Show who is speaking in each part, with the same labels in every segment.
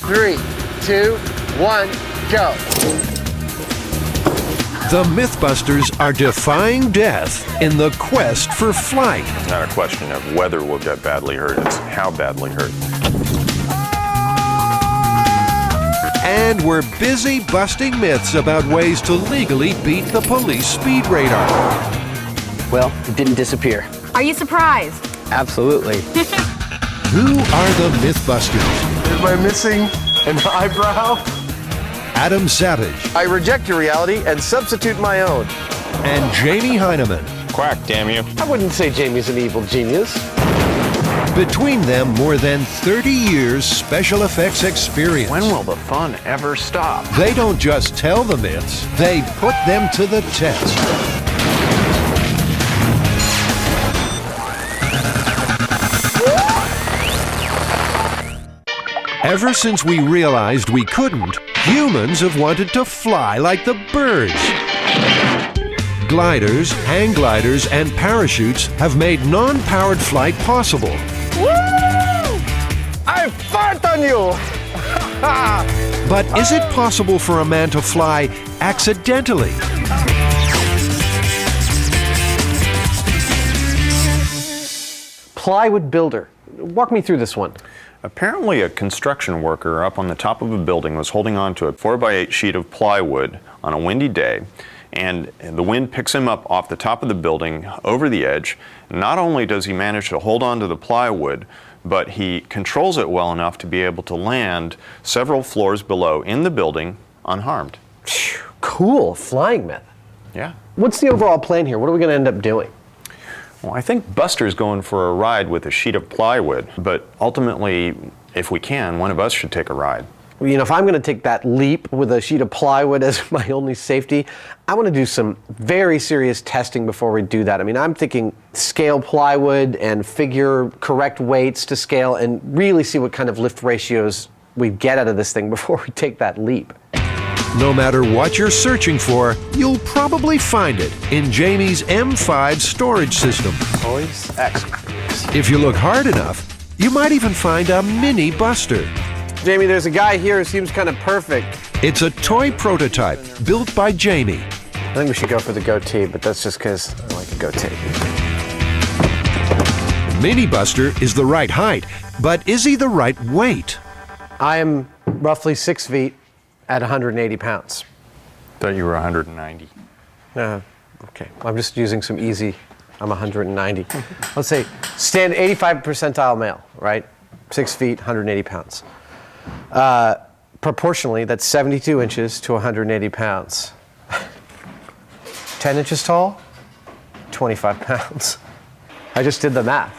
Speaker 1: 3, 2, 1, go.
Speaker 2: The MythBusters are defying death in the quest for flight.
Speaker 3: It's not a question of whether we'll get badly hurt, it's how badly hurt.
Speaker 2: And we're busy busting myths about ways to legally beat the police speed radar.
Speaker 1: Well, it didn't disappear.
Speaker 4: Are you surprised?
Speaker 1: Absolutely.
Speaker 2: Who are the MythBusters?
Speaker 1: Am I missing an eyebrow?
Speaker 2: Adam Savage
Speaker 1: I reject your reality and substitute my own.
Speaker 2: and Jamie Heineman.
Speaker 3: Quack, damn you.
Speaker 1: I wouldn't say Jamie's an evil genius.
Speaker 2: Between them, more than 30 years special effects experience.
Speaker 3: When will the fun ever stop?
Speaker 2: They don't just tell the myths, they put them to the test. Ever since we realized we couldn't, humans have wanted to fly like the birds. Gliders, hang gliders, and parachutes have made non-powered flight possible.
Speaker 1: I fart on you!
Speaker 2: But is it possible for a man to fly accidentally?
Speaker 1: Plywood builder. Walk me through this one.
Speaker 3: Apparently a construction worker up on the top of a building was holding on to a 4x8 sheet of plywood on a windy day, and the wind picks him up off the top of the building over the edge. Not only does he manage to hold on to the plywood, but he controls it well enough to be able to land several floors below in the building unharmed.
Speaker 1: Cool, flying myth.
Speaker 3: Yeah.
Speaker 1: What's the overall plan here? What are we going to end up doing?
Speaker 3: Well, I think Buster's going for a ride with a sheet of plywood, but ultimately, if we can, one of us should take a ride.
Speaker 1: Well, you know, if I'm going to take that leap with a sheet of plywood as my only safety, I want to do some very serious testing before we do that. I mean, I'm thinking scale plywood and figure correct weights to scale and really see what kind of lift ratios we get out of this thing before we take that leap.
Speaker 2: No matter what you're searching for, you'll probably find it in Jamie's M5 storage system.
Speaker 1: Toys X.
Speaker 2: If you look hard enough, you might even find a mini Buster.
Speaker 1: Jamie, there's a guy here who seems kind of perfect.
Speaker 2: It's a toy prototype built by Jamie.
Speaker 1: I think we should go for the goatee, but that's just because I like a goatee.
Speaker 2: Mini Buster is the right height, but is he the right weight?
Speaker 1: I am roughly 6 feet at 180 pounds.
Speaker 3: Thought you were 190.
Speaker 1: Okay, I'm just using some easy, I'm 190. Let's say, stand 85 percentile male, right? 6 feet, 180 pounds. Proportionally, that's 72 inches to 180 pounds. 10 inches tall, 25 pounds. I just did the math.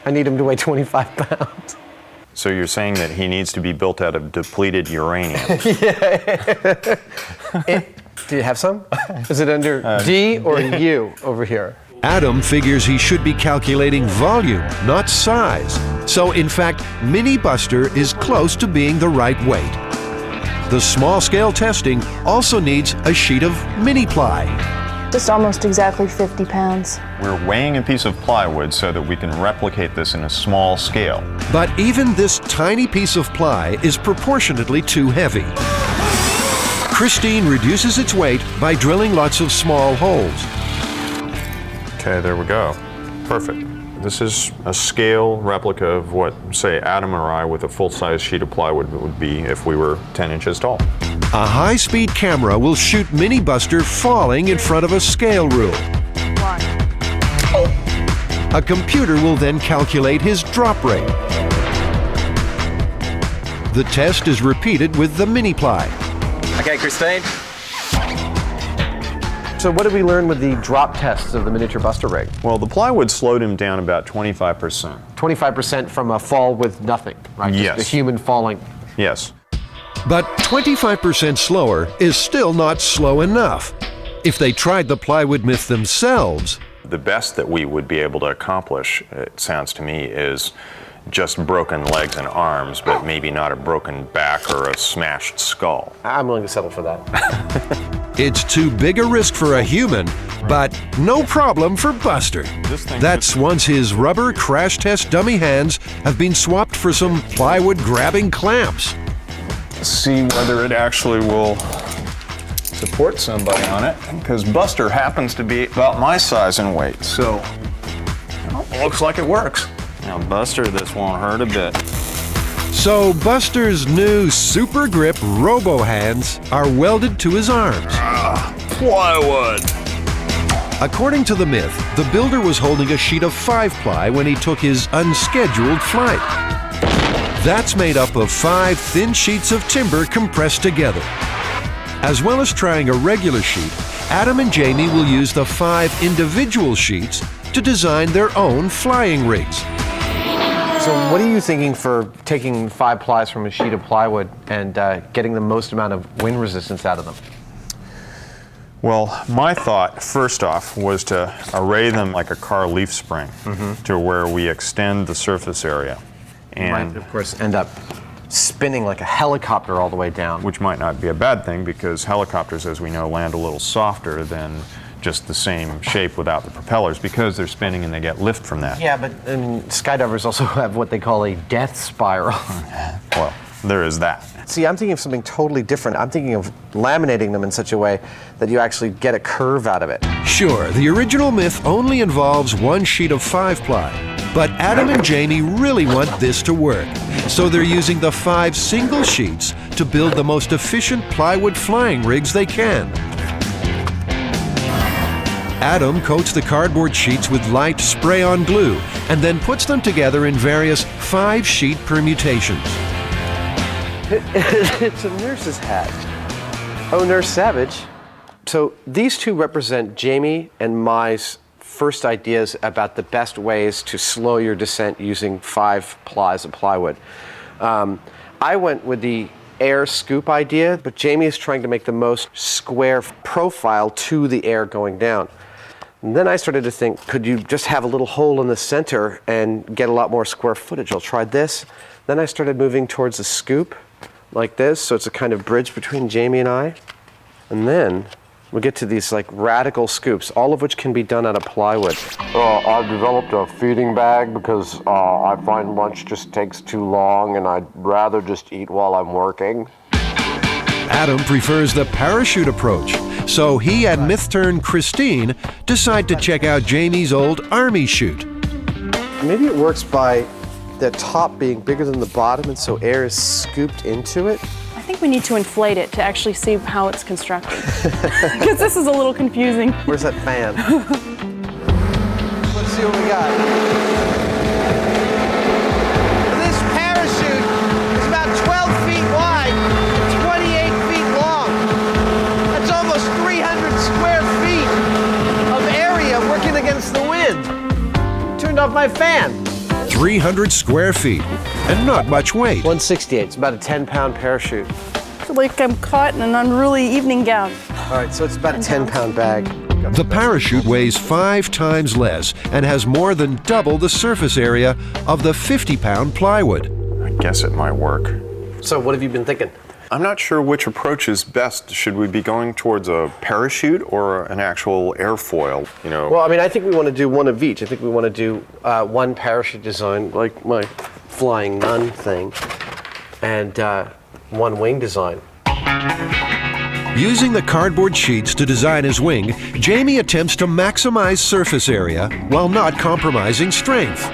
Speaker 1: I need him to weigh 25 pounds.
Speaker 3: So you're saying that he needs to be built out of depleted uranium?
Speaker 1: Do you have some? Is it under D or U over here?
Speaker 2: Adam figures he should be calculating volume, not size. So in fact, Mini Buster is close to being the right weight. The small-scale testing also needs a sheet of mini ply.
Speaker 5: Just almost exactly 50 pounds.
Speaker 3: We're weighing a piece of plywood so that we can replicate this in a small scale.
Speaker 2: But even this tiny piece of ply is proportionately too heavy. Christine reduces its weight by drilling lots of small holes.
Speaker 3: Okay, there we go. Perfect. This is a scale replica of what, say, Adam or I with a full-size sheet of plywood would be if we were 10 inches tall.
Speaker 2: A high-speed camera will shoot Mini Buster falling in front of a scale rule. A computer will then calculate his drop rate. The test is repeated with the mini ply.
Speaker 6: Okay, Christine.
Speaker 1: So what did we learn with the drop tests of the miniature Buster rig?
Speaker 3: Well, the plywood slowed him down about 25%.
Speaker 1: 25% from a fall with nothing, right?
Speaker 3: Yes.
Speaker 1: Just a human falling.
Speaker 3: Yes.
Speaker 2: But 25% slower is still not slow enough. If they tried the plywood myth themselves,
Speaker 3: The best that we would be able to accomplish, it sounds to me, is just broken legs and arms, but maybe not a broken back or a smashed skull.
Speaker 1: I'm willing to settle for that.
Speaker 2: It's too big a risk for a human, but no problem for Buster. That's once his rubber crash test dummy hands have been swapped for some plywood-grabbing clamps.
Speaker 3: See whether it actually will support somebody on it, because Buster happens to be about my size and weight, so looks like it works. Now, Buster, this won't hurt a bit.
Speaker 2: So Buster's new Super Grip Robo Hands are welded to his arms.
Speaker 3: Plywood.
Speaker 2: According to the myth, the builder was holding a sheet of 5-ply when he took his unscheduled flight. That's made up of 5 thin sheets of timber compressed together. As well as trying a regular sheet, Adam and Jamie will use the 5 individual sheets to design their own flying rigs.
Speaker 1: So what are you thinking for taking 5 plies from a sheet of plywood and getting the most amount of wind resistance out of them?
Speaker 3: Well, my thought, first off, was to array them like a car leaf spring to where we extend the surface area.
Speaker 1: And of course, end up spinning like a helicopter all the way down.
Speaker 3: Which might not be a bad thing, because helicopters, as we know, land a little softer than just the same shape without the propellers, because they're spinning and they get lift from that.
Speaker 1: Yeah, but I mean, skydivers also have what they call a death spiral.
Speaker 3: Well, there is that.
Speaker 1: See, I'm thinking of something totally different. I'm thinking of laminating them in such a way that you actually get a curve out of it.
Speaker 2: Sure, the original myth only involves 1 sheet of 5-ply, but Adam and Jamie really want this to work. So they're using the 5 single sheets to build the most efficient plywood flying rigs they can. Adam coats the cardboard sheets with light spray-on glue and then puts them together in various 5-sheet permutations.
Speaker 1: It's a nurse's hat. Oh, Nurse Savage. So these two represent Jamie and my first ideas about the best ways to slow your descent using 5 plies of plywood. I went with the air scoop idea, but Jamie is trying to make the most square profile to the air going down. And then I started to think, could you just have a little hole in the center and get a lot more square footage? I'll try this. Then I started moving towards the scoop, like this, so it's a kind of bridge between Jamie and I. And then we get to these like radical scoops, all of which can be done out of plywood. I've developed a feeding bag because I find lunch just takes too long and I'd rather just eat while I'm working.
Speaker 2: Adam prefers the parachute approach, so he and Myth-Tern Christine decide to check out Jamie's old army chute.
Speaker 1: Maybe it works by the top being bigger than the bottom, and so air is scooped into it.
Speaker 5: I think we need to inflate it to actually see how it's constructed. Because this is a little confusing.
Speaker 1: Where's that fan? Let's see what we got. This parachute is about 12 feet wide and 28 feet long. That's almost 300 square feet of area working against the wind. Turned off my fan.
Speaker 2: 300 square feet, and not much weight.
Speaker 1: 168, it's about a 10-pound parachute.
Speaker 5: I feel like I'm caught in an unruly evening gown.
Speaker 1: All right, so it's about a 10-pound bag.
Speaker 2: The parachute weighs 5 times less and has more than double the surface area of the 50-pound plywood.
Speaker 3: I guess it might work.
Speaker 1: So what have you been thinking?
Speaker 3: I'm not sure which approach is best. Should we be going towards a parachute or an actual airfoil? You know.
Speaker 1: Well, I mean, I think we want to do one of each. I think we want to do one parachute design, like my flying nun thing, and one wing design.
Speaker 2: Using the cardboard sheets to design his wing, Jamie attempts to maximize surface area while not compromising strength.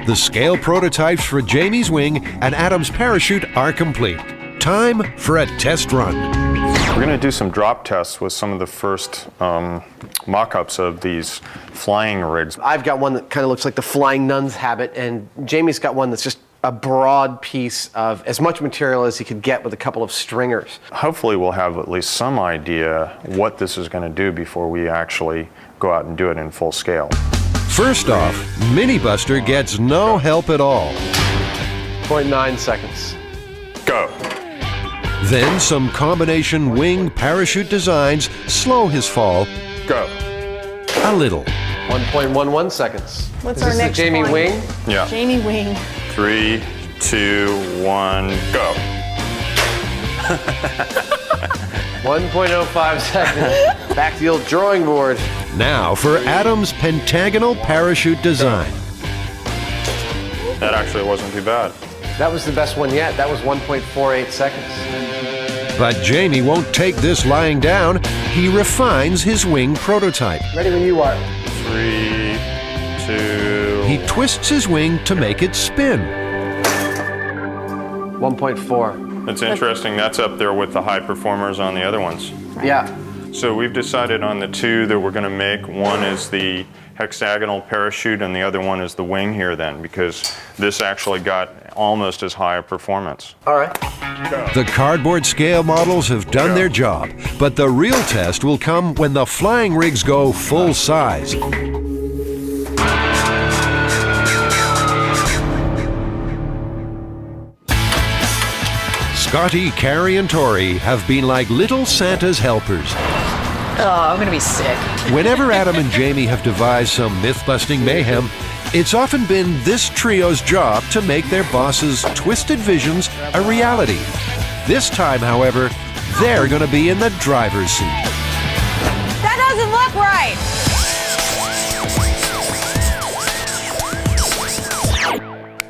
Speaker 2: The scale prototypes for Jamie's wing and Adam's parachute are complete. Time for a test run.
Speaker 3: We're going to do some drop tests with some of the first mock-ups of these flying rigs.
Speaker 1: I've got one that kind of looks like the flying nun's habit, and Jamie's got one that's just a broad piece of as much material as he could get with a couple of stringers.
Speaker 3: Hopefully we'll have at least some idea what this is going to do before we actually go out and do it in full scale.
Speaker 2: First off, MythBuster gets no help at all.
Speaker 1: 0.9 seconds.
Speaker 3: Go.
Speaker 2: Then some combination wing parachute designs slow his fall
Speaker 3: Go.
Speaker 2: a little.
Speaker 1: 1.11 seconds.
Speaker 5: What's
Speaker 1: Is
Speaker 5: our
Speaker 1: this
Speaker 5: next
Speaker 1: the Jamie
Speaker 5: one?
Speaker 1: wing?
Speaker 3: Yeah.
Speaker 5: Jamie wing.
Speaker 3: 3, 2, 1, go.
Speaker 1: 1.05 seconds. Back to the old drawing board.
Speaker 2: Now for Adam's pentagonal parachute design.
Speaker 3: That actually wasn't too bad.
Speaker 1: That was the best one yet. That was 1.48 seconds.
Speaker 2: But Jamie won't take this lying down. He refines his wing prototype.
Speaker 1: Ready when you are.
Speaker 3: 3, 2.
Speaker 2: He twists his wing to make it spin.
Speaker 1: 1.4.
Speaker 3: That's interesting. That's up there with the high performers on the other ones.
Speaker 1: Yeah.
Speaker 3: So we've decided on the two that we're going to make. One is the hexagonal parachute and the other one is the wing here then, because this actually got almost as high a performance.
Speaker 1: All right.
Speaker 2: The cardboard scale models have done their job, but the real test will come when the flying rigs go full size. Scotty, Carrie, and Tori have been like little Santa's helpers.
Speaker 4: Oh, I'm gonna be sick.
Speaker 2: Whenever Adam and Jamie have devised some myth-busting mayhem, it's often been this trio's job to make their boss's twisted visions a reality. This time, however, they're going to be in the driver's seat.
Speaker 4: That doesn't look right!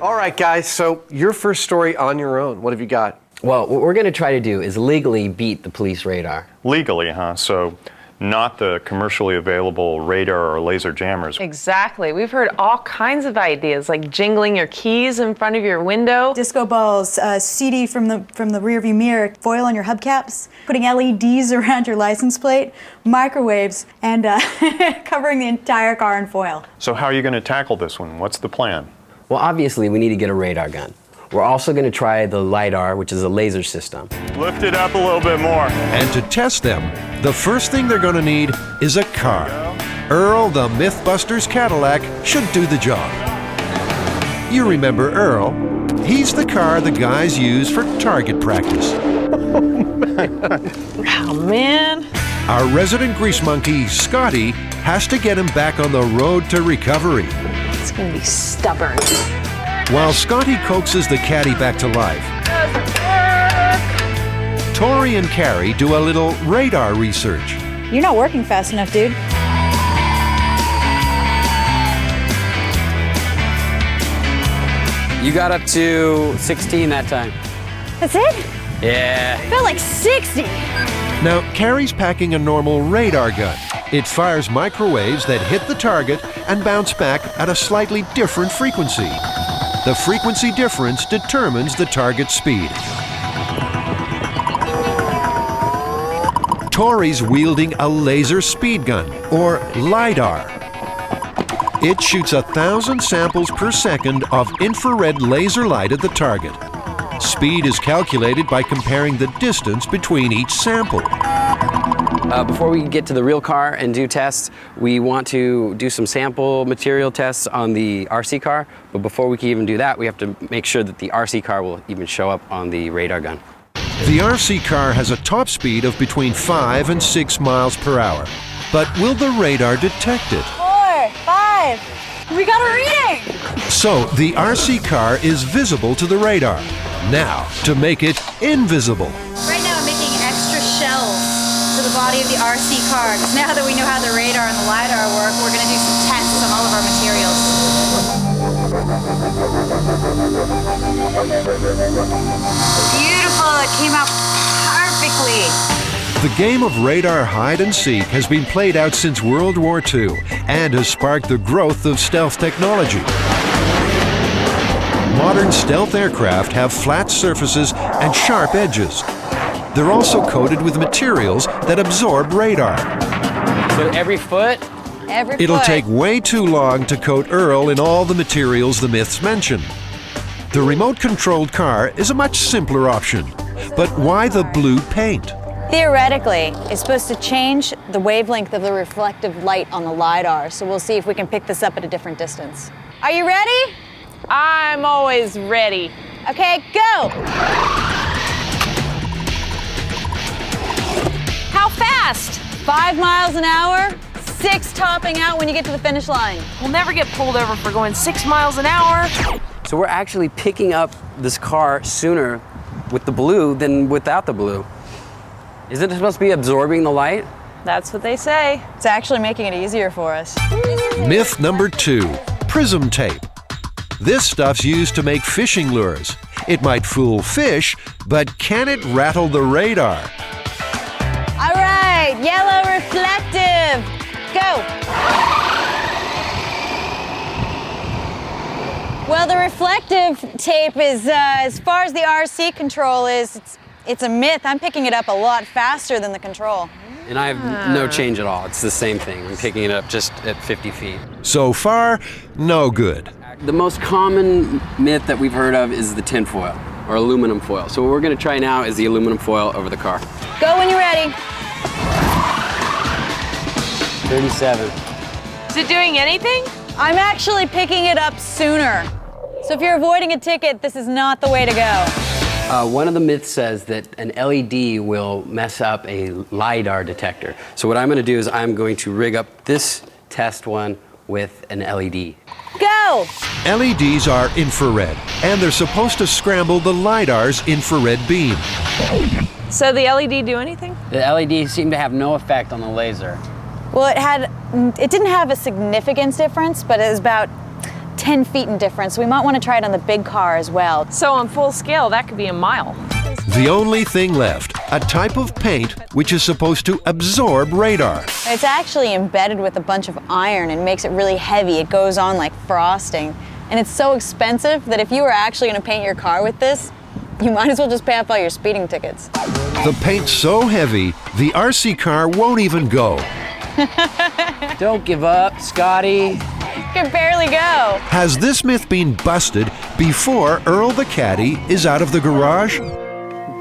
Speaker 1: All right, guys. So your first story on your own. What have you got?
Speaker 6: Well, what we're going to try to do is legally beat the police radar.
Speaker 3: Legally, huh? So not the commercially available radar or laser jammers.
Speaker 7: Exactly. We've heard all kinds of ideas, like jingling your keys in front of your window.
Speaker 8: Disco balls, CD from the rearview mirror, foil on your hubcaps, putting LEDs around your license plate, microwaves, and covering the entire car in foil.
Speaker 3: So how are you going to tackle this one? What's the plan?
Speaker 6: Well, obviously, we need to get a radar gun. We're also going to try the LiDAR, which is a laser system.
Speaker 3: Lift it up a little bit more.
Speaker 2: And to test them, the first thing they're going to need is a car. Earl, the MythBusters Cadillac, should do the job. You remember Earl. He's the car the guys use for target practice.
Speaker 7: Oh, man.
Speaker 2: Our resident grease monkey, Scotty, has to get him back on the road to recovery.
Speaker 7: It's going to be stubborn.
Speaker 2: While Scotty coaxes the caddy back to life, Tori and Carrie do a little radar research.
Speaker 8: You're not working fast enough, dude.
Speaker 9: You got up to 16 that time.
Speaker 8: That's it?
Speaker 9: Yeah.
Speaker 8: Felt like 60.
Speaker 2: Now, Carrie's packing a normal radar gun. It fires microwaves that hit the target and bounce back at a slightly different frequency. The frequency difference determines the target speed. Tori's wielding a laser speed gun, or LiDAR. It shoots 1,000 samples per second of infrared laser light at the target. Speed is calculated by comparing the distance between each sample.
Speaker 9: Before we get to the real car and do tests, we want to do some sample material tests on the RC car. But before we can even do that, we have to make sure that the RC car will even show up on the radar gun.
Speaker 2: The RC car has a top speed of between 5 and 6 miles per hour. But will the radar detect it?
Speaker 8: 4, 5. We got a reading!
Speaker 2: So the RC car is visible to the radar. Now, to make it invisible.
Speaker 10: Right now I'm making extra shells for the body of the RC car. Because now that we know how the radar and the LiDAR work, we're going to do some tests on all of our materials. Beautiful, it came out perfectly.
Speaker 2: The game of radar hide and seek has been played out since World War II and has sparked the growth of stealth technology. Modern stealth aircraft have flat surfaces and sharp edges. They're also coated with materials that absorb radar.
Speaker 9: So every foot?
Speaker 2: It'll take way too long to coat Earl in all the materials the myths mention. The remote-controlled car is a much simpler option. But why the blue paint?
Speaker 8: Theoretically, it's supposed to change the wavelength of the reflective light on the LiDAR, so we'll see if we can pick this up at a different distance. Are you ready?
Speaker 7: I'm always ready.
Speaker 8: Okay, go! How fast? 5 miles an hour, 6 topping out when you get to the finish line.
Speaker 7: We'll never get pulled over for going 6 miles an hour.
Speaker 9: So we're actually picking up this car sooner with the blue than without the blue. Is it supposed to be absorbing the light?
Speaker 7: That's what they say.
Speaker 4: It's actually making it easier for us.
Speaker 2: Myth number 2, prism tape. This stuff's used to make fishing lures. It might fool fish, but can it rattle the radar?
Speaker 10: All right, yellow reflective. Go. Well, the reflective tape is, as far as the RC control is, it's a myth. I'm picking it up a lot faster than the control.
Speaker 9: And I have no change at all. It's the same thing. I'm picking it up just at 50 feet.
Speaker 2: So far, no good.
Speaker 9: The most common myth that we've heard of is the tin foil or aluminum foil. So what we're gonna try now is the aluminum foil over the car.
Speaker 10: Go when you're ready.
Speaker 9: 37.
Speaker 7: Is it doing anything?
Speaker 10: I'm actually picking it up sooner. So if you're avoiding a ticket, this is not the way to go.
Speaker 9: One of the myths says that an LED will mess up a LiDAR detector. So what I'm gonna do is I'm going to rig up this test one with an LED.
Speaker 10: Go!
Speaker 2: LEDs are infrared, and they're supposed to scramble the LiDAR's infrared beam.
Speaker 7: So the LED do anything?
Speaker 9: The LED seemed to have no effect on the laser.
Speaker 10: Well, it didn't have a significance difference, but it was about 10 feet in difference. We might want to try it on the big car as well.
Speaker 7: So on full scale, that could be a mile.
Speaker 2: The only thing left, a type of paint which is supposed to absorb radar.
Speaker 10: It's actually embedded with a bunch of iron and makes it really heavy. It goes on like frosting. And it's so expensive that if you were actually going to paint your car with this, you might as well just pay off all your speeding tickets.
Speaker 2: The paint's so heavy, the RC car won't even go.
Speaker 9: Don't give up, Scotty.
Speaker 10: You can barely go.
Speaker 2: Has this myth been busted before Earl the Caddy is out of the garage?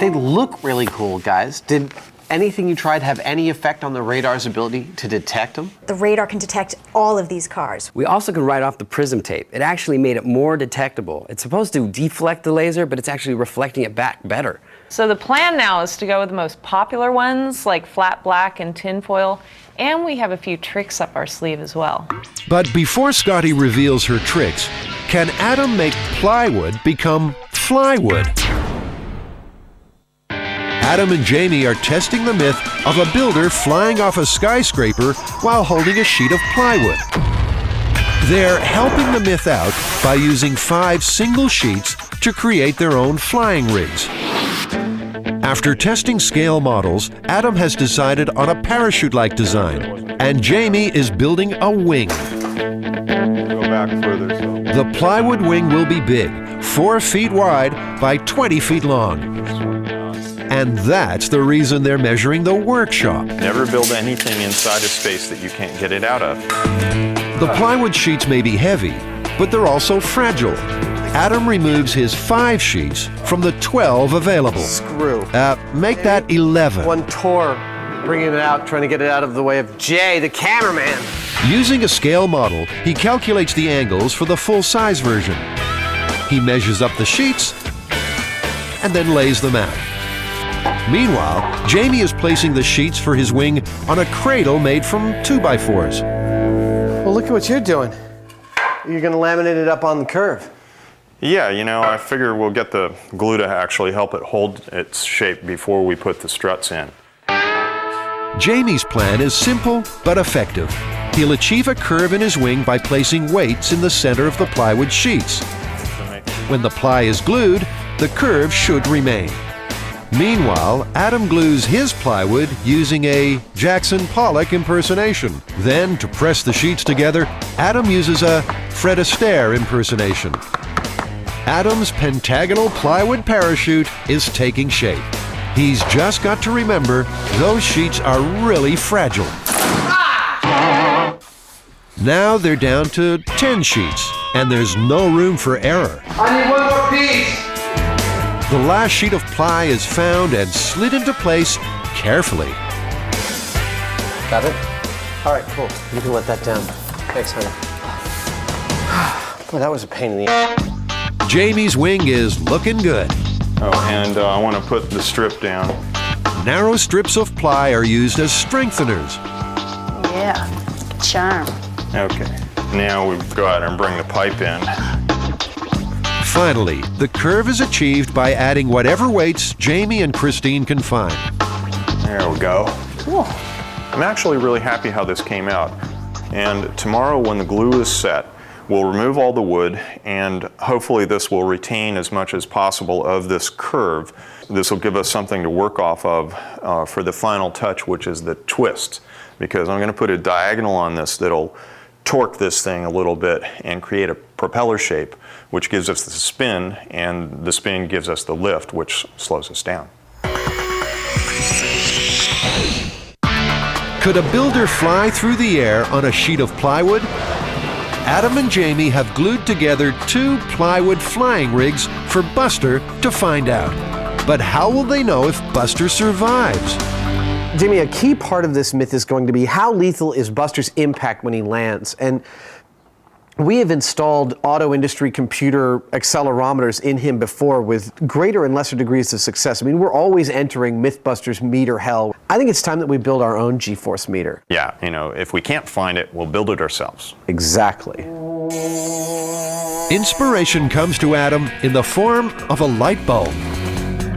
Speaker 1: They look really cool, guys. Did anything you tried have any effect on the radar's ability to detect them?
Speaker 8: The radar can detect all of these cars.
Speaker 6: We also can write off the prism tape. It actually made it more detectable. It's supposed to deflect the laser, but it's actually reflecting it back better.
Speaker 7: So the plan now is to go with the most popular ones like flat black and tinfoil, and we have a few tricks up our sleeve as well.
Speaker 2: But before Scotty reveals her tricks, can Adam make plywood become flywood? Adam and Jamie are testing the myth of a builder flying off a skyscraper while holding a sheet of plywood. They're helping the myth out by using 5 single sheets to create their own flying rigs. After testing scale models, Adam has decided on a parachute-like design, and Jamie is building a wing.
Speaker 3: Go back further.
Speaker 2: The plywood wing will be big, 4 feet wide by 20 feet long. And that's the reason they're measuring the workshop.
Speaker 3: Never build anything inside a space that you can't get it out of.
Speaker 2: The plywood sheets may be heavy, but they're also fragile. Adam removes his 5 sheets from the 12 available.
Speaker 1: Screw.
Speaker 2: Make that 11.
Speaker 1: One tore, bringing it out, trying to get it out of the way of Jay, the cameraman.
Speaker 2: Using a scale model, he calculates the angles for the full-size version. He measures up the sheets and then lays them out. Meanwhile, Jamie is placing the sheets for his wing on a cradle made from 2x4s.
Speaker 1: Well, look at what you're doing. You're going to laminate it up on the curve.
Speaker 3: Yeah, you know, I figure we'll get the glue to actually help it hold its shape before we put the struts in.
Speaker 2: Jamie's plan is simple but effective. He'll achieve a curve in his wing by placing weights in the center of the plywood sheets. When the ply is glued, the curve should remain. Meanwhile, Adam glues his plywood using a Jackson Pollock impersonation. Then, to press the sheets together, Adam uses a Fred Astaire impersonation. Adam's pentagonal plywood parachute is taking shape. He's just got to remember, those sheets are really fragile. Now they're down to 10 sheets, and there's no room for error.
Speaker 1: I need one more piece.
Speaker 2: The last sheet of ply is found and slid into place carefully.
Speaker 1: Got it? All right, cool. You can let that down. Thanks, honey. Boy, that was a pain in the ass.
Speaker 2: Jamie's wing is looking good.
Speaker 3: Oh, and I want to put the strip down.
Speaker 2: Narrow strips of ply are used as strengtheners.
Speaker 10: Yeah, charm.
Speaker 3: Okay, now we go out and bring the pipe in.
Speaker 2: Finally, the curve is achieved by adding whatever weights Jamie and Christine can find.
Speaker 3: There we go.
Speaker 5: Cool.
Speaker 3: I'm actually really happy how this came out. And tomorrow when the glue is set, we'll remove all the wood, and hopefully this will retain as much as possible of this curve. This will give us something to work off of for the final touch, which is the twist. Because I'm going to put a diagonal on this that'll torque this thing a little bit and create a propeller shape, which gives us the spin, and the spin gives us the lift, which slows us down.
Speaker 2: Could a builder fly through the air on a sheet of plywood? Adam and Jamie have glued together 2 plywood flying rigs for Buster to find out. But how will they know if Buster survives?
Speaker 1: Jamie, a key part of this myth is going to be how lethal is Buster's impact when he lands. And we have installed auto industry computer accelerometers in him before with greater and lesser degrees of success. I mean, we're always entering MythBusters meter hell. I think it's time that we build our own G-force meter.
Speaker 3: Yeah, you know, if we can't find it, we'll build it ourselves.
Speaker 1: Exactly.
Speaker 2: Inspiration comes to Adam in the form of a light bulb.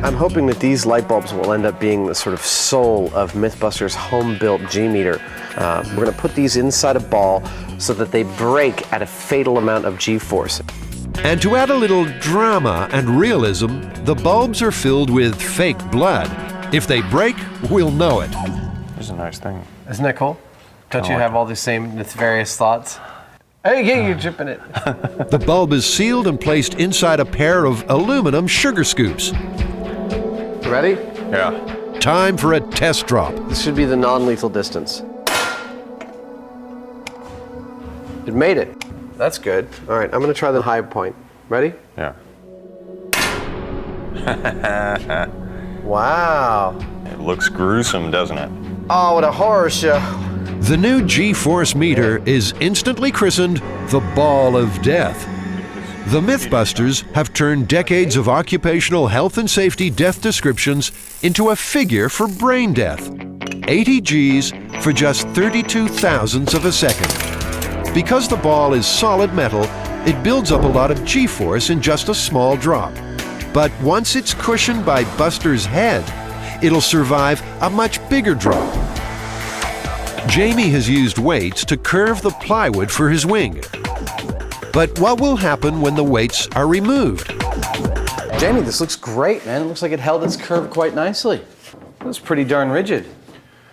Speaker 1: I'm hoping that these light bulbs will end up being the sort of soul of MythBusters' home-built G-meter. We're going to put these inside a ball so that they break at a fatal amount of G-force.
Speaker 2: And to add a little drama and realism, the bulbs are filled with fake blood. If they break, we'll know it.
Speaker 3: This is a nice thing.
Speaker 1: Isn't that cool? Don't you have all the same nefarious thoughts? Hey, yeah, you're dripping it.
Speaker 2: The bulb is sealed and placed inside a pair of aluminum sugar scoops.
Speaker 1: Ready?
Speaker 3: Yeah.
Speaker 2: Time for a test drop.
Speaker 1: This should be the non-lethal distance. It made it. That's good. All right, I'm going to try the high point. Ready?
Speaker 3: Yeah.
Speaker 1: Wow.
Speaker 3: It looks gruesome, doesn't it?
Speaker 1: Oh, what a horror show.
Speaker 2: The new G-force meter is instantly christened the Ball of Death. The MythBusters have turned decades of occupational health and safety death descriptions into a figure for brain death. 80 Gs for just 32 thousandths of a second. Because the ball is solid metal, it builds up a lot of G-force in just a small drop. But once it's cushioned by Buster's head, it'll survive a much bigger drop. Jamie has used weights to curve the plywood for his wing. But what will happen when the weights are removed?
Speaker 1: Jamie, this looks great, man. It looks like it held its curve quite nicely. It was pretty darn rigid.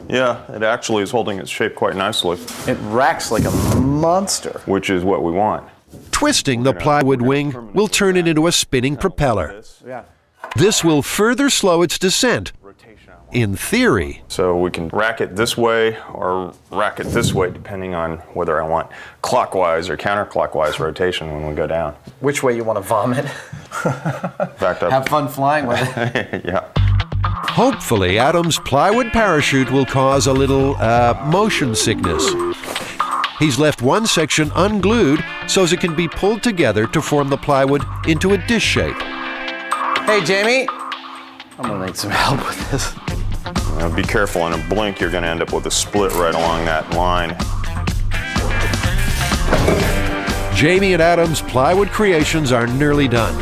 Speaker 3: Yeah, it actually is holding its shape quite nicely.
Speaker 1: It racks like a monster.
Speaker 3: Which is what we want.
Speaker 2: Twisting the plywood wing will turn it into a spinning propeller.
Speaker 1: Yeah.
Speaker 2: This will further slow its descent, in theory.
Speaker 3: So we can rack it this way or rack it this way, depending on whether I want clockwise or counterclockwise rotation when we go down.
Speaker 1: Which way you want to vomit?
Speaker 3: Backed up.
Speaker 1: Have fun flying with it.
Speaker 3: Yeah.
Speaker 2: Hopefully, Adam's plywood parachute will cause a little motion sickness. He's left one section unglued so as it can be pulled together to form the plywood into a dish shape.
Speaker 1: Hey, Jamie. I'm gonna need some help with this.
Speaker 3: Be careful, in a blink you're going to end up with a split right along that line.
Speaker 2: Jamie and Adam's plywood creations are nearly done.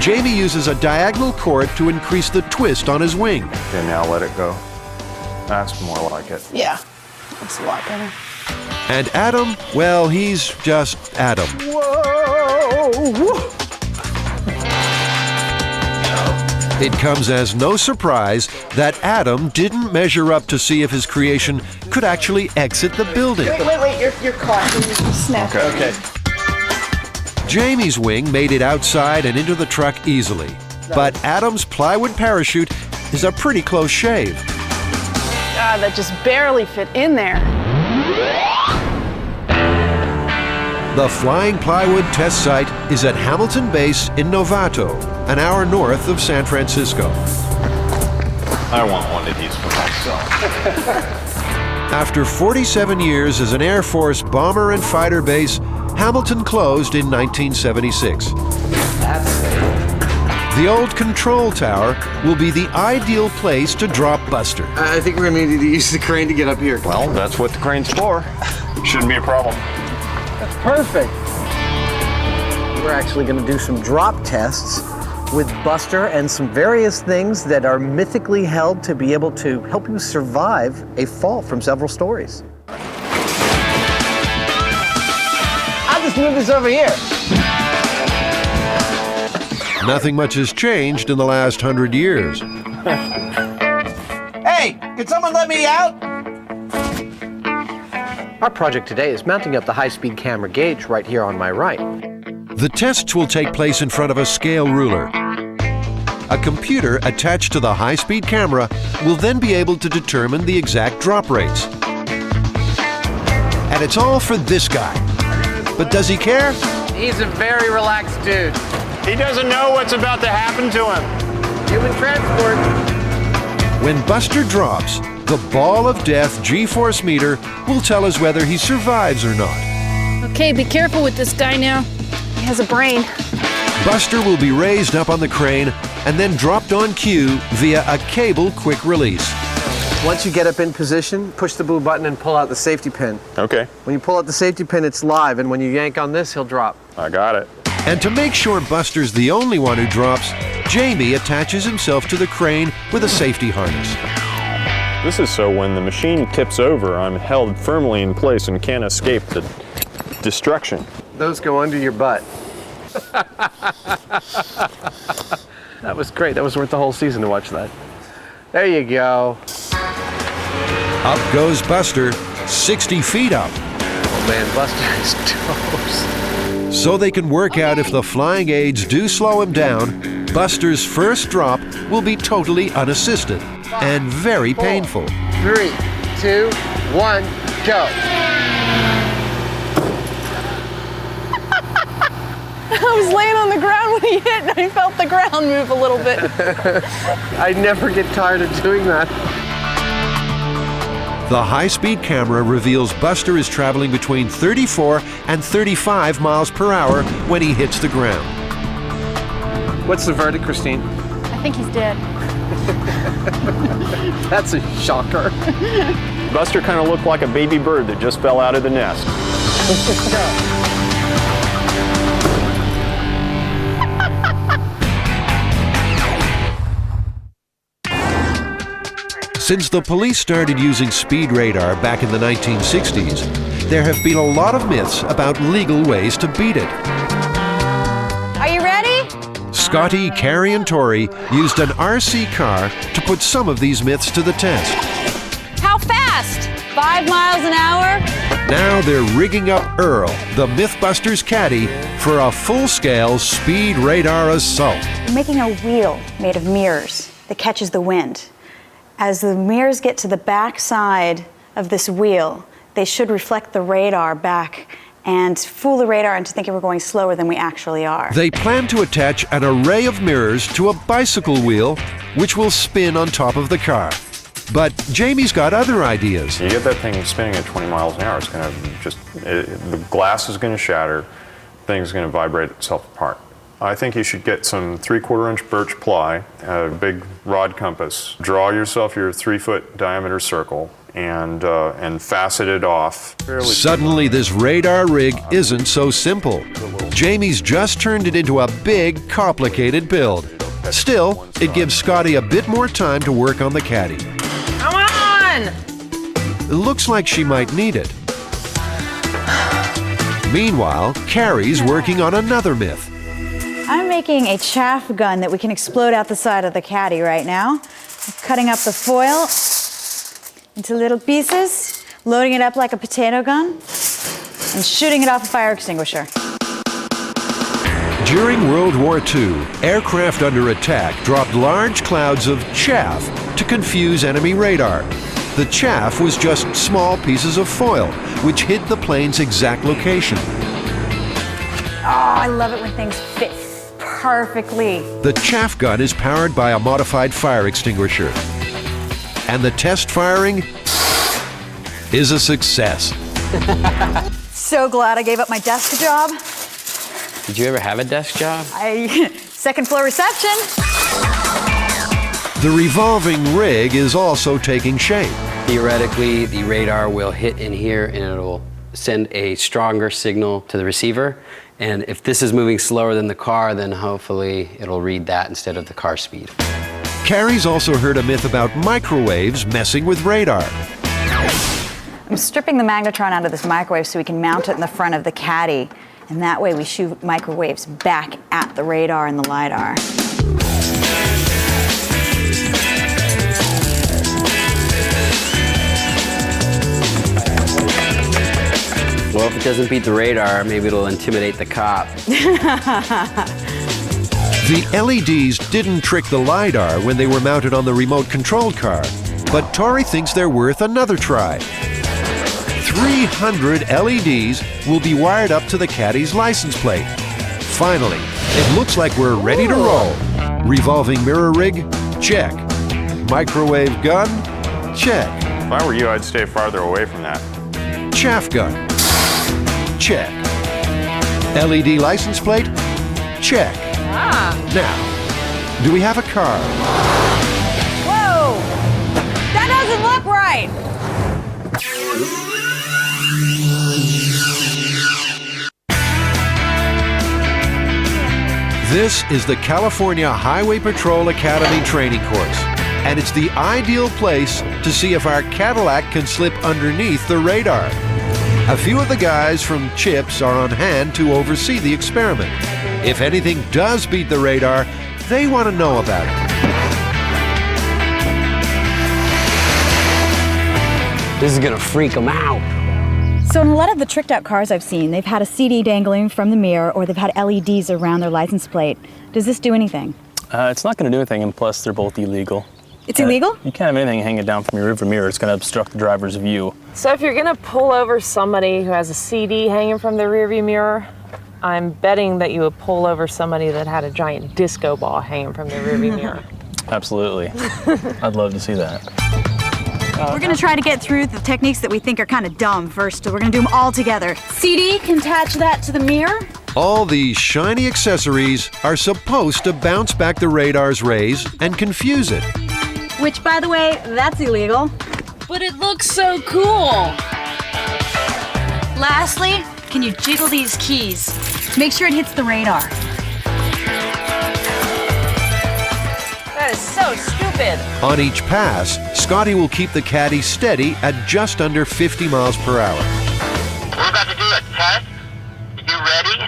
Speaker 2: Jamie uses a diagonal cord to increase the twist on his wing.
Speaker 3: Okay, now let it go. That's more like it.
Speaker 5: Yeah, that's a lot better.
Speaker 2: And Adam, well, he's just Adam.
Speaker 1: Whoa!
Speaker 2: It comes as no surprise that Adam didn't measure up to see if his creation could actually exit the building.
Speaker 5: Wait, you're caught. Snap.
Speaker 3: Okay.
Speaker 2: Jamie's wing made it outside and into the truck easily. But Adam's plywood parachute is a pretty close shave.
Speaker 5: God, that just barely fit in there.
Speaker 2: The Flying Plywood test site is at Hamilton Base in Novato, an hour north of San Francisco.
Speaker 3: I want one of these for myself.
Speaker 2: After 47 years as an Air Force bomber and fighter base, Hamilton closed in 1976. The old control tower will be the ideal place to drop Buster.
Speaker 1: I think we're gonna need to use the crane to get up here.
Speaker 3: Well, that's what the crane's for. Shouldn't be a problem.
Speaker 1: That's perfect. We're actually gonna do some drop tests with Buster and some various things that are mythically held to be able to help you survive a fall from several stories. I'll just move this over here.
Speaker 2: Nothing much has changed in the last 100 years.
Speaker 1: Hey, can someone let me out? Our project today is mounting up the high-speed camera gauge right here on my right.
Speaker 2: The tests will take place in front of a scale ruler. A computer attached to the high-speed camera will then be able to determine the exact drop rates. And it's all for this guy. But does he care?
Speaker 1: He's a very relaxed dude.
Speaker 3: He doesn't know what's about to happen to him.
Speaker 1: Human transport.
Speaker 2: When Buster drops, the ball of death G-force meter will tell us whether he survives or not.
Speaker 5: Okay, be careful with this guy now.
Speaker 10: He has a brain.
Speaker 2: Buster will be raised up on the crane and then dropped on cue via a cable quick release.
Speaker 1: Once you get up in position, push the blue button and pull out the safety pin.
Speaker 3: Okay,
Speaker 1: When you pull out the safety pin, it's live, and when you yank on this, he'll drop.
Speaker 3: I got it.
Speaker 2: And to make sure Buster's the only one who drops, Jamie attaches himself to the crane with a safety harness.
Speaker 3: This is so when the machine tips over, I'm held firmly in place and can't escape the destruction.
Speaker 1: Those go under your butt. That was great. That was worth the whole season to watch that. There you go.
Speaker 2: Up goes Buster, 60 feet up.
Speaker 1: Oh man, Buster is toast.
Speaker 2: So they can work out if the flying aids do slow him down, Buster's first drop will be totally unassisted and very painful.
Speaker 1: 3, 2, 1, go.
Speaker 5: I was laying on the ground when he hit, and I felt the ground move a little bit.
Speaker 1: I never get tired of doing that.
Speaker 2: The high-speed camera reveals Buster is traveling between 34 and 35 miles per hour when he hits the ground.
Speaker 1: What's the verdict, Christine?
Speaker 5: I think he's dead.
Speaker 1: That's a shocker.
Speaker 3: Buster kind of looked like a baby bird that just fell out of the nest.
Speaker 2: Since the police started using speed radar back in the 1960s, there have been a lot of myths about legal ways to beat it.
Speaker 10: Are you ready?
Speaker 2: Scotty, Carrie, and Tori used an RC car to put some of these myths to the test.
Speaker 10: How fast? 5 miles an hour?
Speaker 2: Now they're rigging up Earl, the MythBusters caddy, for a full-scale speed radar assault.
Speaker 8: We're making a wheel made of mirrors that catches the wind. As the mirrors get to the back side of this wheel, they should reflect the radar back and fool the radar into thinking we're going slower than we actually are.
Speaker 2: They plan to attach an array of mirrors to a bicycle wheel, which will spin on top of the car. But Jamie's got other ideas.
Speaker 3: You get that thing spinning at 20 miles an hour, it's going to the glass is going to shatter, thing's going to vibrate itself apart. I think you should get some 3/4 inch birch ply, a big rod compass. Draw yourself your 3-foot diameter circle and facet it off.
Speaker 2: Suddenly, this radar rig isn't so simple. Jamie's just turned it into a big, complicated build. Still, it gives Scotty a bit more time to work on the caddy.
Speaker 7: Come on!
Speaker 2: It looks like she might need it. Meanwhile, Carrie's working on another myth.
Speaker 8: I'm making a chaff gun that we can explode out the side of the caddy right now. I'm cutting up the foil into little pieces, loading it up like a potato gun, and shooting it off a fire extinguisher.
Speaker 2: During World War II, aircraft under attack dropped large clouds of chaff to confuse enemy radar. The chaff was just small pieces of foil, which hid the plane's exact location.
Speaker 8: Oh, I love it when things fit perfectly.
Speaker 2: The chaff gun is powered by a modified fire extinguisher. And the test firing is a success.
Speaker 8: So glad I gave up my desk job.
Speaker 9: Did you ever have a desk job?
Speaker 8: Second floor reception.
Speaker 2: The revolving rig is also taking shape.
Speaker 9: Theoretically, the radar will hit in here and it'll send a stronger signal to the receiver, And if this is moving slower than the car, then hopefully it'll read that instead of the car speed.
Speaker 2: Carrie's also heard a myth about microwaves messing with radar.
Speaker 8: I'm stripping the magnetron out of this microwave so we can mount it in the front of the caddy. And that way we shoot microwaves back at the radar and the LiDAR.
Speaker 9: Well, if it doesn't beat the radar, maybe it'll intimidate the cop.
Speaker 2: The LEDs didn't trick the LiDAR when they were mounted on the remote-controlled car, but Tori thinks they're worth another try. 300 LEDs will be wired up to the Caddy's license plate. Finally, it looks like we're ready to roll. Revolving mirror rig? Check. Microwave gun? Check.
Speaker 3: If I were you, I'd stay farther away from that.
Speaker 2: Chaff gun? Check. LED license plate? Check. Now, do we have a car?
Speaker 8: Whoa! That doesn't look right!
Speaker 2: This is the California Highway Patrol Academy training course, and it's the ideal place to see if our Cadillac can slip underneath the radar. A few of the guys from CHIPS are on hand to oversee the experiment. If anything does beat the radar, they want to know about it.
Speaker 9: This is gonna freak them out.
Speaker 8: So in a lot of the tricked out cars I've seen, they've had a CD dangling from the mirror or they've had LEDs around their license plate. Does this do anything?
Speaker 11: It's not going to do anything, and plus they're both illegal.
Speaker 8: It's illegal?
Speaker 11: You can't have anything hanging down from your rearview mirror. It's going to obstruct the driver's view.
Speaker 7: So if you're gonna pull over somebody who has a CD hanging from their rearview mirror, I'm betting that you would pull over somebody that had a giant disco ball hanging from their rearview mirror.
Speaker 11: Absolutely. I'd love to see that.
Speaker 8: We're gonna try to get through the techniques that we think are kind of dumb first. We're gonna do them all together. CD, can attach that to the mirror.
Speaker 2: All these shiny accessories are supposed to bounce back the radar's rays and confuse it.
Speaker 8: Which, by the way, that's illegal.
Speaker 5: But it looks so cool.
Speaker 8: Lastly, can you jiggle these keys? Make sure it hits the radar.
Speaker 7: That is so stupid.
Speaker 2: On each pass, Scotty will keep the Caddy steady at just under 50 miles per hour.
Speaker 12: We're about to do a test. You ready?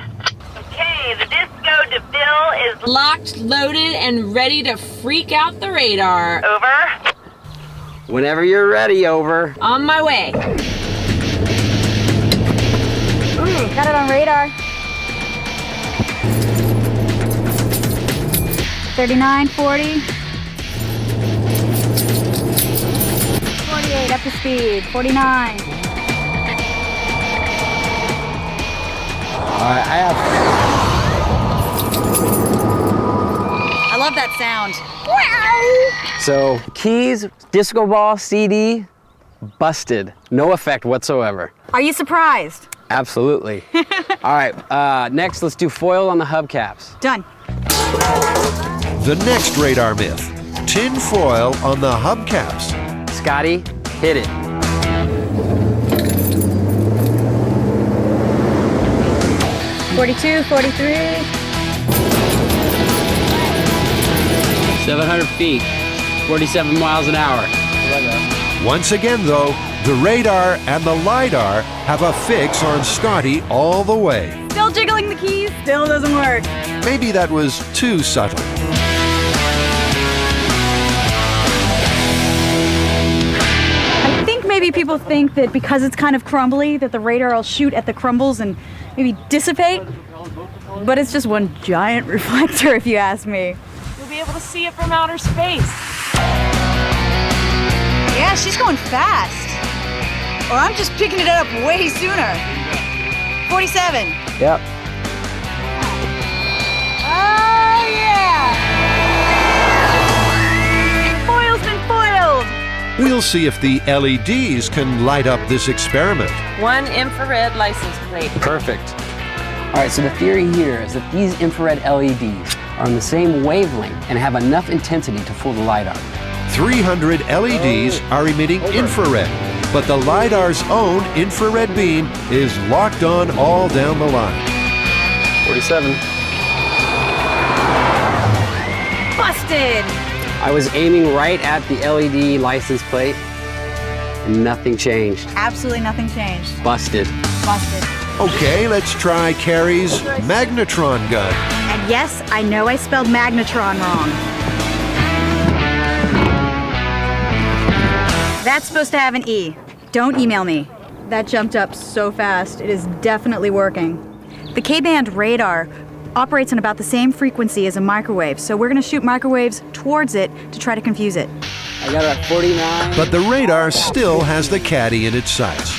Speaker 13: Okay, the Disco DeVille is
Speaker 5: Locked, loaded, and ready to freak out the radar.
Speaker 13: over.
Speaker 9: Whenever you're ready, over.
Speaker 5: On my way.
Speaker 8: Ooh, got it on radar. 39, 40. 48, up to speed. 49.
Speaker 9: All right,
Speaker 8: I love that sound.
Speaker 9: So keys, disco ball, CD, busted. No effect whatsoever.
Speaker 8: Are you surprised?
Speaker 9: Absolutely. All right, next let's do foil on the hubcaps.
Speaker 8: Done.
Speaker 2: The next radar myth, tin foil on the hubcaps.
Speaker 9: Scotty, hit it.
Speaker 8: $42, $43.
Speaker 9: 700 feet, 47 miles an hour.
Speaker 2: Once again, though, the radar and the LiDAR have a fix on Scotty all the way.
Speaker 8: Still jiggling the keys, still doesn't work.
Speaker 2: Maybe that was too subtle.
Speaker 8: I think maybe people think that because it's kind of crumbly that the radar will shoot at the crumbles and maybe dissipate. But it's just one giant reflector if you ask me.
Speaker 7: You'll be able to see it from outer space.
Speaker 8: Yeah, she's going fast. Or I'm just picking it up way sooner. 47.
Speaker 9: Yep.
Speaker 8: Oh, yeah! Foil's been foiled!
Speaker 2: We'll see if the LEDs can light up this experiment.
Speaker 7: One infrared license plate.
Speaker 9: Perfect. All right, so the theory here is that these infrared LEDs are on the same wavelength and have enough intensity to fool the LiDAR.
Speaker 2: 300 LEDs are emitting infrared, but the LiDAR's own infrared beam is locked on all down the line.
Speaker 11: 47.
Speaker 5: Busted!
Speaker 9: I was aiming right at the LED license plate, and nothing changed.
Speaker 8: Absolutely nothing changed.
Speaker 9: Busted.
Speaker 8: Busted.
Speaker 2: Okay, let's try Carrie's magnetron gun.
Speaker 8: And yes, I know I spelled magnetron wrong. That's supposed to have an E. Don't email me. That jumped up so fast. It is definitely working. The K-band radar operates on about the same frequency as a microwave, so we're going to shoot microwaves towards it to try to confuse it.
Speaker 9: I got it at 49.
Speaker 2: But the radar still has the caddy in its sights.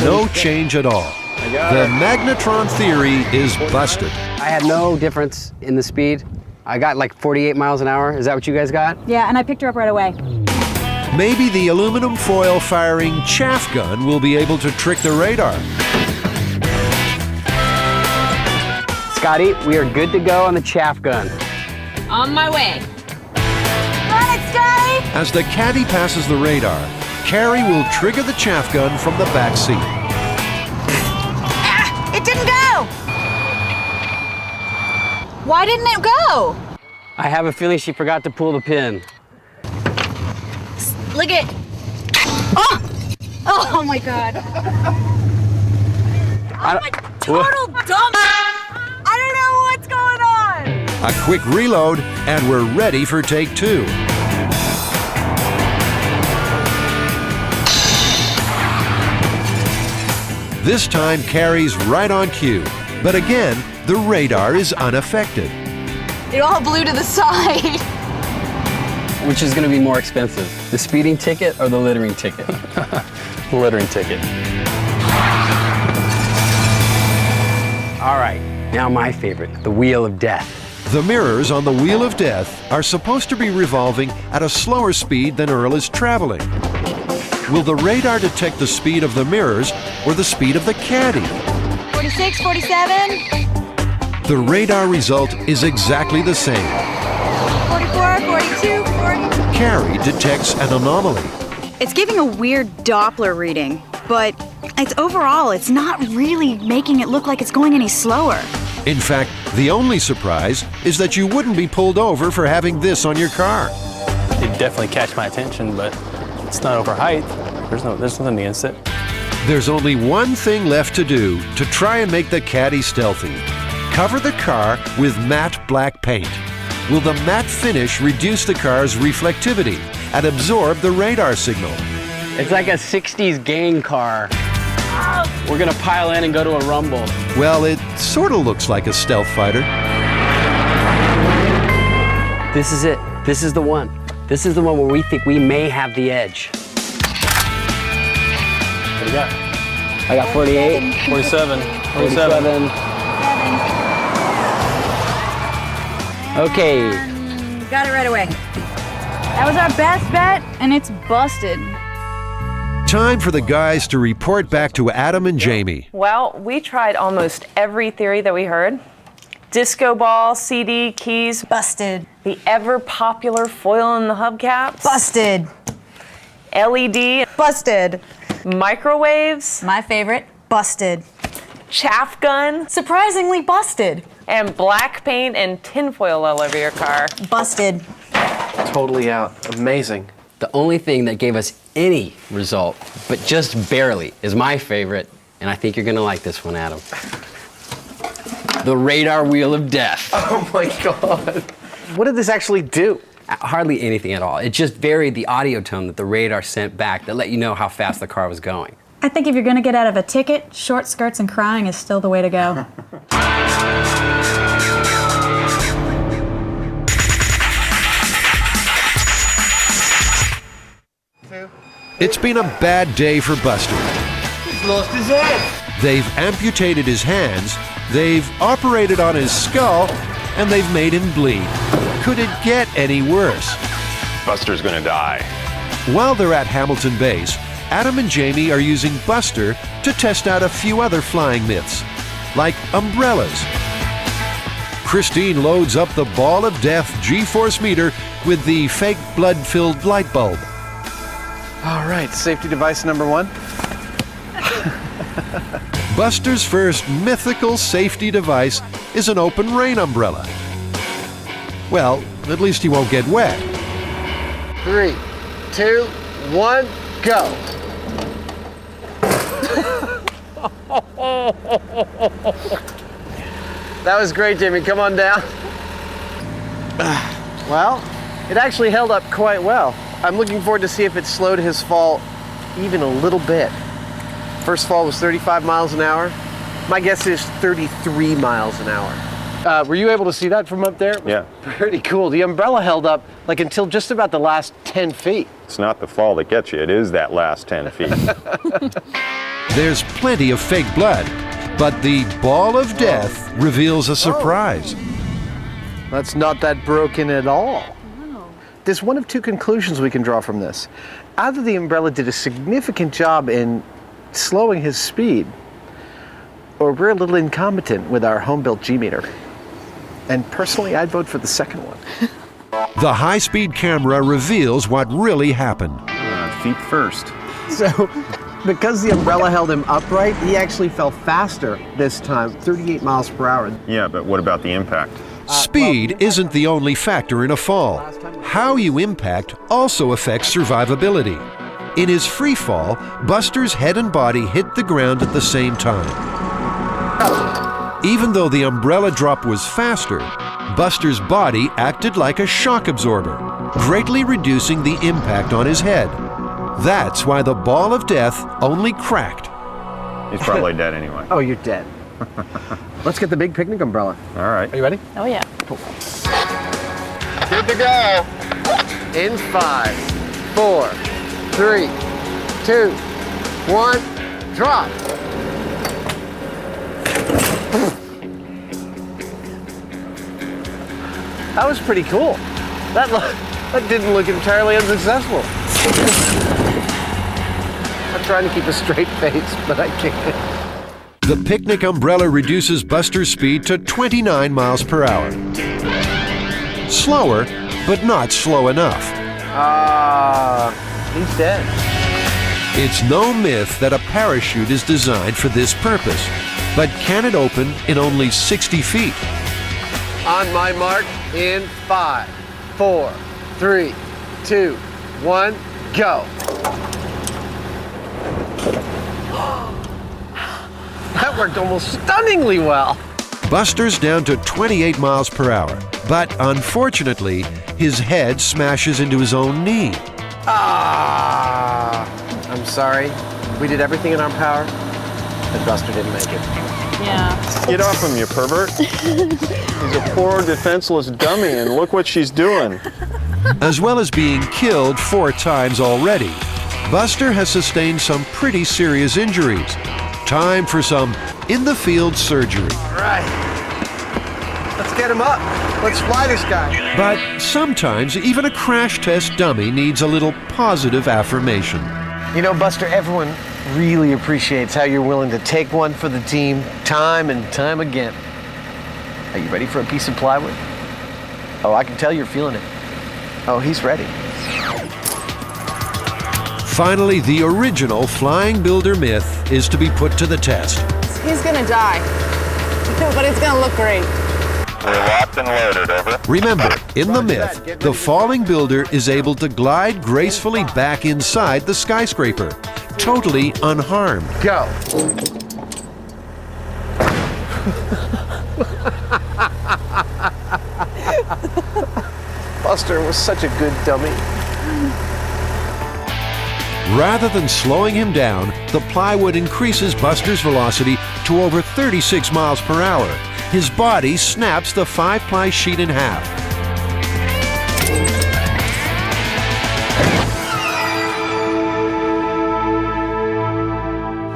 Speaker 2: No change at all. The magnetron theory is busted.
Speaker 9: I had no difference in the speed. I got like 48 miles an hour. Is that what you guys got?
Speaker 8: Yeah, and I picked her up right away.
Speaker 2: Maybe the aluminum foil firing chaff gun will be able to trick the radar.
Speaker 9: Scotty, we are good to go on the chaff gun.
Speaker 7: On my way.
Speaker 8: Run it, Scotty!
Speaker 2: As the caddy passes the radar, Carrie will trigger the chaff gun from the back seat.
Speaker 8: It didn't go! Why didn't it go?
Speaker 9: I have a feeling she forgot to pull the pin.
Speaker 8: Look at... Oh! Oh my God. I'm a total dump. I don't know what's going on.
Speaker 2: A quick reload, and we're ready for take two. This time, Carrie's right on cue. But again, the radar is unaffected.
Speaker 10: It all blew to the side.
Speaker 9: Which is going to be more expensive, the speeding ticket or the littering ticket?
Speaker 11: Littering ticket.
Speaker 9: All right, now my favorite, the Wheel of Death.
Speaker 2: The mirrors on the Wheel of Death are supposed to be revolving at a slower speed than Earl is traveling. Will the radar detect the speed of the mirrors or the speed of the caddy?
Speaker 8: 46, 47.
Speaker 2: The radar result is exactly the same.
Speaker 8: 44, 42, 40.
Speaker 2: Carrie detects an anomaly.
Speaker 8: It's giving a weird Doppler reading, but it's not really making it look like it's going any slower.
Speaker 2: In fact, the only surprise is that you wouldn't be pulled over for having this on your car.
Speaker 11: It definitely catch my attention, but it's not over height. There's nothing against it.
Speaker 2: There's only one thing left to do to try and make the caddy stealthy. Cover the car with matte black paint. Will the matte finish reduce the car's reflectivity and absorb the radar signal?
Speaker 9: It's like a 60s gang car. We're gonna pile in and go to a rumble.
Speaker 2: Well, it sort of looks like a stealth fighter.
Speaker 9: This is it. This is the one. This is the one where we think we may have the edge.
Speaker 11: What do you got?
Speaker 9: I got 48.
Speaker 11: 47.
Speaker 9: 47. Okay.
Speaker 8: Got it right away.
Speaker 5: That was our best bet, and it's busted.
Speaker 2: Time for the guys to report back to Adam and Jamie.
Speaker 7: Well, we tried almost every theory that we heard. Disco ball, CD, keys.
Speaker 8: Busted.
Speaker 7: The ever popular foil in the hubcaps.
Speaker 8: Busted.
Speaker 7: LED.
Speaker 8: Busted.
Speaker 7: Microwaves.
Speaker 8: My favorite. Busted.
Speaker 7: Chaff gun.
Speaker 8: Surprisingly busted.
Speaker 7: And black paint and tinfoil all over your car.
Speaker 8: Busted.
Speaker 1: Totally out. Amazing.
Speaker 9: The only thing that gave us any result, but just barely, is my favorite, and I think you're gonna like this one, Adam. The radar wheel of death.
Speaker 1: Oh my God. What did this actually do?
Speaker 9: Hardly anything at all. It just varied the audio tone that the radar sent back that let you know how fast the car was going.
Speaker 8: I think if you're going to get out of a ticket, short skirts and crying is still the way to go.
Speaker 2: It's been a bad day for Buster.
Speaker 12: He's lost his head.
Speaker 2: They've amputated his hands, they've operated on his skull, and they've made him bleed. Could it get any worse?
Speaker 3: Buster's gonna die.
Speaker 2: While they're at Hamilton Base, Adam and Jamie are using Buster to test out a few other flying myths, like umbrellas. Christine loads up the ball of death G-force meter with the fake blood-filled light bulb.
Speaker 1: All right, safety device number one.
Speaker 2: Buster's first mythical safety device is an open rain umbrella. Well, at least he won't get wet.
Speaker 1: 3, 2, 1, go. That was great, Jimmy. Come on down. Well, it actually held up quite well. I'm looking forward to see if it slowed his fall even a little bit. First fall was 35 miles an hour. My guess is 33 miles an hour. Were you able to see that from up there?
Speaker 3: Yeah.
Speaker 1: Pretty cool. The umbrella held up like until just about the last 10 feet.
Speaker 3: It's not the fall that gets you, it is that last 10 feet.
Speaker 2: There's plenty of fake blood, but the ball of death reveals a surprise.
Speaker 1: That's not that broken at all. There's one of two conclusions we can draw from this. Either the umbrella did a significant job in slowing his speed, or we're a little incompetent with our home-built G-meter. And personally, I'd vote for the second one.
Speaker 2: The high-speed camera reveals what really happened.
Speaker 3: Feet first.
Speaker 1: So, because the umbrella held him upright, he actually fell faster this time, 38 miles per hour.
Speaker 3: Yeah, but what about the impact?
Speaker 2: Speed isn't the only factor in a fall. How you impact also affects survivability. In his free fall, Buster's head and body hit the ground at the same time. Even though the umbrella drop was faster, Buster's body acted like a shock absorber, greatly reducing the impact on his head. That's why the ball of death only cracked.
Speaker 3: He's probably dead anyway.
Speaker 1: Oh, you're dead. Let's get the big picnic umbrella.
Speaker 3: All right.
Speaker 1: Are you ready?
Speaker 5: Oh, yeah.
Speaker 1: Cool.
Speaker 12: Good to go.
Speaker 1: In 5, 4, 3, 2, 1, drop. That was pretty cool. That didn't look entirely unsuccessful. I'm trying to keep a straight face, but I can't.
Speaker 2: The picnic umbrella reduces Buster's speed to 29 miles per hour. Slower, but not slow enough.
Speaker 1: He's dead.
Speaker 2: It's no myth that a parachute is designed for this purpose, but can it open in only 60 feet?
Speaker 1: On my mark, in 5, 4, 3, 2, 1, go. That worked almost stunningly well.
Speaker 2: Buster's down to 28 miles per hour, but unfortunately, his head smashes into his own knee.
Speaker 1: I'm sorry. We did everything in our power, and Buster didn't make it.
Speaker 5: Yeah.
Speaker 3: Get off him, you pervert. He's a poor, defenseless dummy, and look what she's doing.
Speaker 2: As well as being killed 4 times already, Buster has sustained some pretty serious injuries. Time for some in-the-field surgery.
Speaker 1: Right. Let's get him up. Let's fly this guy.
Speaker 2: But sometimes even a crash test dummy needs a little positive affirmation.
Speaker 1: You know, Buster, everyone really appreciates how you're willing to take one for the team time and time again. Are you ready for a piece of plywood? Oh, I can tell you're feeling it. Oh, he's ready.
Speaker 2: Finally, the original flying builder myth is to be put to the test.
Speaker 5: He's gonna die, but it's gonna look great.
Speaker 12: We're locked and loaded, over.
Speaker 2: Remember, in the myth, the falling builder is able to glide gracefully back inside the skyscraper, totally unharmed.
Speaker 1: Go. Buster was such a good dummy.
Speaker 2: Rather than slowing him down, the plywood increases Buster's velocity to over 36 miles per hour. His body snaps the 5-ply sheet in half.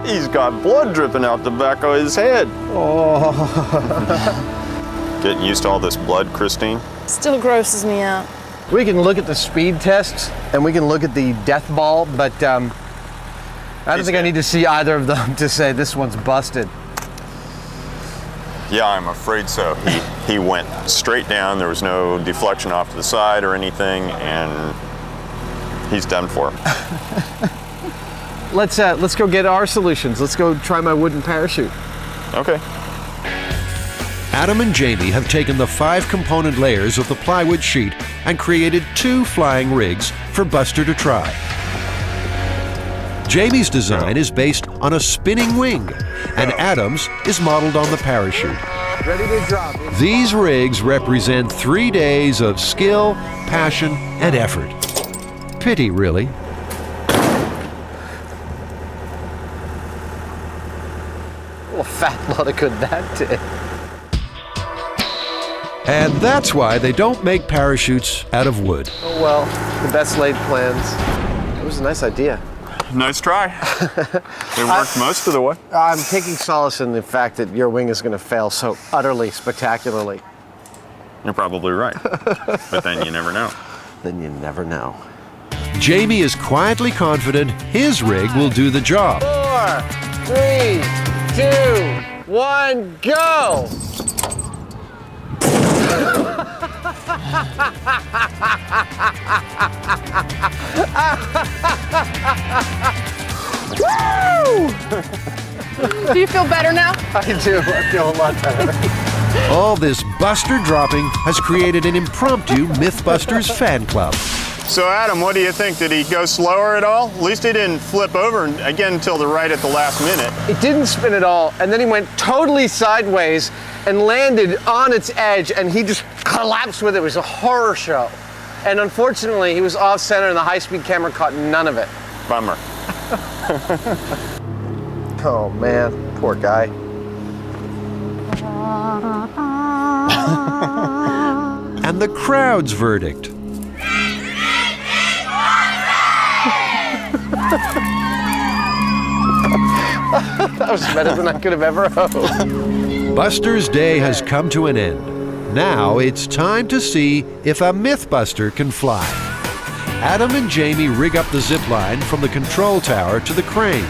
Speaker 3: He's got blood dripping out the back of his head.
Speaker 1: Oh.
Speaker 3: Getting used to all this blood, Christine?
Speaker 5: Still grosses me out.
Speaker 1: We can look at the speed tests and we can look at the death ball, but I don't think I need to see either of them to say this one's busted.
Speaker 3: Yeah, I'm afraid so. He went straight down. There was no deflection off to the side or anything, and he's done for.
Speaker 1: Let's go get our solutions. Let's go try my wooden parachute.
Speaker 3: Okay.
Speaker 2: Adam and Jamie have taken the 5 component layers of the plywood sheet and created 2 flying rigs for Buster to try. Jamie's design is based on a spinning wing, and Adam's is modeled on the parachute.
Speaker 1: Ready to drop.
Speaker 2: These rigs represent 3 days of skill, passion, and effort. Pity, really.
Speaker 1: Well, fat lot of good that did.
Speaker 2: And that's why they don't make parachutes out of wood.
Speaker 1: Oh well, the best laid plans. It was a nice idea.
Speaker 3: Nice try. It worked most of the way.
Speaker 1: I'm taking solace in the fact that your wing is going to fail so utterly spectacularly.
Speaker 3: You're probably right. But then you never know.
Speaker 1: Then you never know.
Speaker 2: Jamie is quietly confident his rig will do the job.
Speaker 1: 4, 3, 2, 1, go!
Speaker 5: Woo! Do you feel better now?
Speaker 1: I do. I feel a lot better.
Speaker 2: All this Buster dropping has created an impromptu MythBusters fan club.
Speaker 3: So Adam, what do you think? Did he go slower at all? At least he didn't flip over again until the right at the last minute.
Speaker 1: It didn't spin at all, and then he went totally sideways and landed on its edge, and he just collapsed with it. It was a horror show. And unfortunately, he was off center, and the high-speed camera caught none of it.
Speaker 3: Bummer.
Speaker 1: Oh, man. Poor guy.
Speaker 2: And the crowd's verdict.
Speaker 1: That was better than I could have ever hoped.
Speaker 2: Buster's day has come to an end. Now it's time to see if a MythBuster can fly. Adam and Jamie rig up the zip line from the control tower to the crane.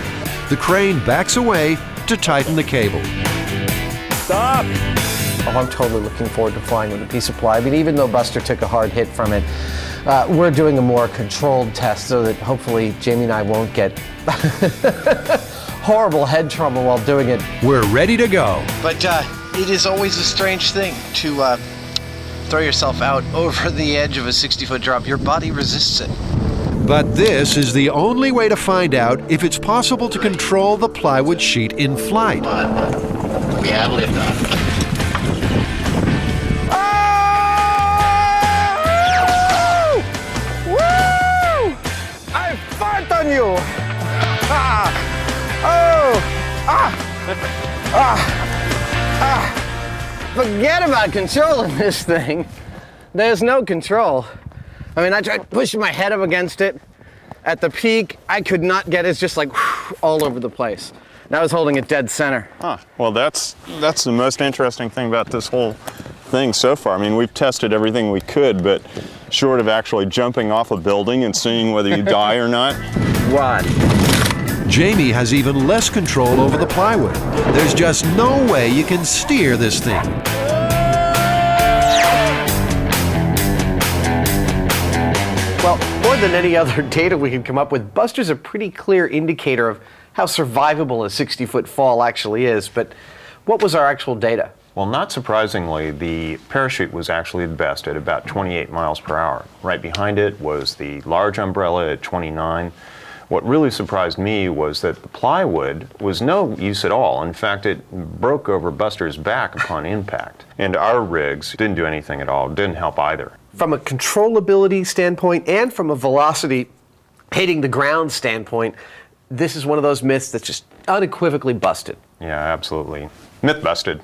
Speaker 2: The crane backs away to tighten the cable.
Speaker 3: Stop!
Speaker 1: Oh, I'm totally looking forward to flying with a piece of ply. I mean, even though Buster took a hard hit from it, we're doing a more controlled test so that hopefully Jamie and I won't get horrible head trauma while doing it.
Speaker 2: We're ready to go.
Speaker 14: But it is always a strange thing to throw yourself out over the edge of a 60-foot drop. Your body resists it.
Speaker 2: But this is the only way to find out if it's possible to control the plywood sheet in flight.
Speaker 12: We have liftoff.
Speaker 1: On you! Ah! Oh! Forget about controlling this thing. There's no control. I mean, I tried pushing my head up against it. At the peak, I could not get it. It's just like all over the place. And I was holding it dead center.
Speaker 3: Huh. Well, that's the most interesting thing about this whole thing so far. I mean, we've tested everything we could, but short of actually jumping off a building and seeing whether you die or not.
Speaker 1: Run.
Speaker 2: Jamie has even less control over the plywood. There's just no way you can steer this thing.
Speaker 1: Well, more than any other data we can come up with, Buster's a pretty clear indicator of how survivable a 60-foot fall actually is. But what was our actual data?
Speaker 3: Well, not surprisingly, the parachute was actually the best at about 28 miles per hour. Right behind it was the large umbrella at 29. What really surprised me was that the plywood was no use at all. In fact, it broke over Buster's back upon impact. And our rigs didn't do anything at all, didn't help either.
Speaker 1: From a controllability standpoint and from a velocity hitting the ground standpoint, this is one of those myths that's just unequivocally busted.
Speaker 3: Yeah, absolutely. Myth busted.